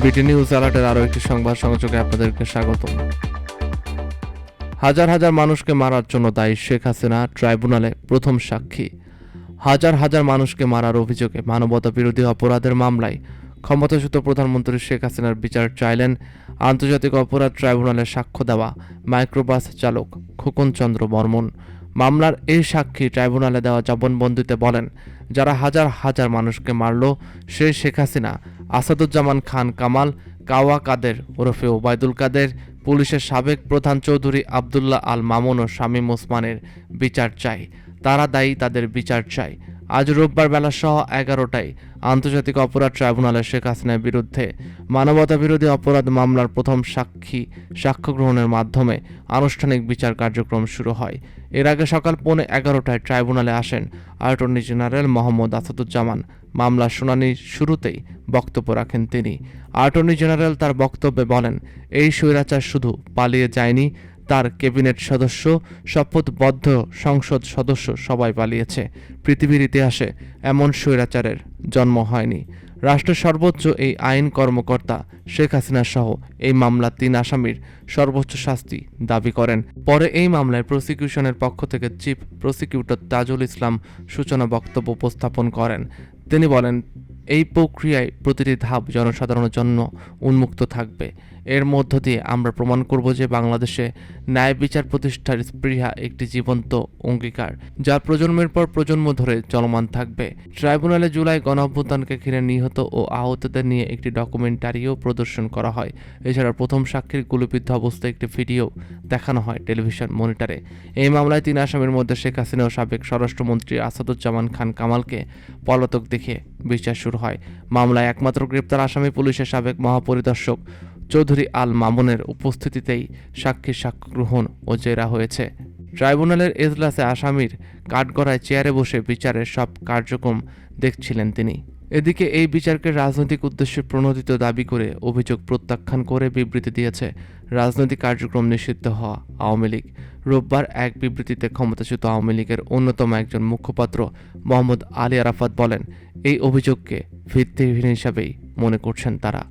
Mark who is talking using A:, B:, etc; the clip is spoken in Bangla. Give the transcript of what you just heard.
A: বিটি নিউজ অ্যালার্টের আরও একটি সংবাদ সংযোগে আপনাদেরকে স্বাগতম। হাজার হাজার মানুষকে মারার জন্য দায়ী শেখ হাসিনা ট্রাইব্যুনালে প্রথম সাক্ষী। হাজার হাজার মানুষকে মারার অভিযোগে মানবতা বিরোধী অপরাধের মামলায় ক্ষমতাচ্যুত প্রধানমন্ত্রী শেখ হাসিনার বিচার চাইলেন আন্তর্জাতিক অপরাধ ট্রাইব্যুনালে সাক্ষ্য দেওয়া মাইক্রোবাস চালক খোকন চন্দ্র বর্মন। মামলার এই সাক্ষী ট্রাইব্যুনালে দেওয়া জবানবন্দিতে বলেন, যারা হাজার হাজার মানুষকে মারল সেই শেখ হাসিনা, আসাদুজ্জামান খান কামাল, কাওয়া কাদের ওরফে ওবায়দুল কাদের, পুলিশের সাবেক প্রধান চৌধুরী আবদুল্লাহ আল মামুন ও শামীম ওসমানের বিচার চাই। তারা দায়ী, তাদের বিচার চাই। আজ রোববার বেলা 11:30টায় আন্তর্জাতিক অপরাধ ট্রাইব্যুনালে শেখ হাসিনার বিরুদ্ধে মানবতা বিরোধী অপরাধ মামলার প্রথম সাক্ষ্য গ্রহণের মাধ্যমে আনুষ্ঠানিক বিচার কার্যক্রম শুরু হয়। এর আগে সকাল 11:15টায় ট্রাইব্যুনালে আসেন অ্যাটর্নি জেনারেল মোহাম্মদ আসাদুজ্জামান। মামলার শুনানির শুরুতেই বক্তব্য রাখেন তিনি। অ্যাটর্নি জেনারেল তার বক্তব্যে বলেন, এই স্বৈরাচার শুধু পালিয়ে যায়নি, তার ক্যাবিনেট সদস্য, শপথবদ্ধ সংসদ সদস্য সবাই পালিয়েছে। পৃথিবীর ইতিহাসে এমন স্বৈরাচারের জন্ম হয়নি। রাষ্ট্রের সর্বোচ্চ এই আইন কর্মকর্তা শেখ হাসিনা সহ এই মামলা 3 আসামির সর্বোচ্চ শাস্তি দাবি করেন। পরে এই মামলায় প্রসিকিউশনের পক্ষ থেকে চিফ প্রসিকিউটর তাজুল ইসলাম সূচনা বক্তব্য উপস্থাপন করেন। তিনি বলেন, এই প্রক্রিয়ায় প্রতিটি ধাপ জনসাধারণের জন্য উন্মুক্ত থাকবে। এর মধ্য দিয়ে আমরা প্রমাণ করব যে বাংলাদেশে ন্যায় বিচার প্রতিষ্ঠার স্পৃহা একটি জীবন্ত অঙ্গীকার, যা প্রজন্মের পর প্রজন্ম ধরে চলমান থাকবে। ট্রাইব্যুনালে জুলাই গণঅভ্যুত্থানকে ঘিরে নিহত ও আহতদের নিয়ে একটি ডকুমেন্টারিও প্রদর্শন করা হয়। এছাড়া প্রথম সাক্ষীর গুলিবিদ্ধ অবস্থায় একটি ভিডিও দেখানো হয় টেলিভিশন মনিটরে। এই মামলায় 3 আসামির মধ্যে শেখ হাসিনা ও সাবেক স্বরাষ্ট্রমন্ত্রী আসাদুজ্জামান খান কামালকে পলাতক দেখে বিচার শুরু হয়। মামলায় একমাত্র গ্রেপ্তার আসামি পুলিশের সাবেক মহাপরিদর্শক চৌধুরী আল মামুনের উপস্থিতিতেই সাক্ষীর সাক্ষ্য গ্রহণ ও জেরা হয়েছে। ট্রাইব্যুনালের এজলাসে আসামির কাঠগড়ায় চেয়ারে বসে বিচারের সব কার্যক্রম দেখছিলেন তিনি। এদিকে এই বিচারকে রাজনৈতিক উদ্দেশ্যে প্রণোদিত দাবি করে অভিযোগ প্রত্যাখ্যান করে বিবৃতি দিয়েছে রাজনৈতিক কার্যক্রম নিষিদ্ধ হওয়া আওয়ামী লীগ। রোববার এক বিবৃতিতে ক্ষমতাচ্যুত আওয়ামী লীগের অন্যতম একজন মুখপাত্র মোহাম্মদ আলী আরাফাত বলেন, এই অভিযোগকে ভিত্তিহীন হিসাবেই মনে করছেন তারা।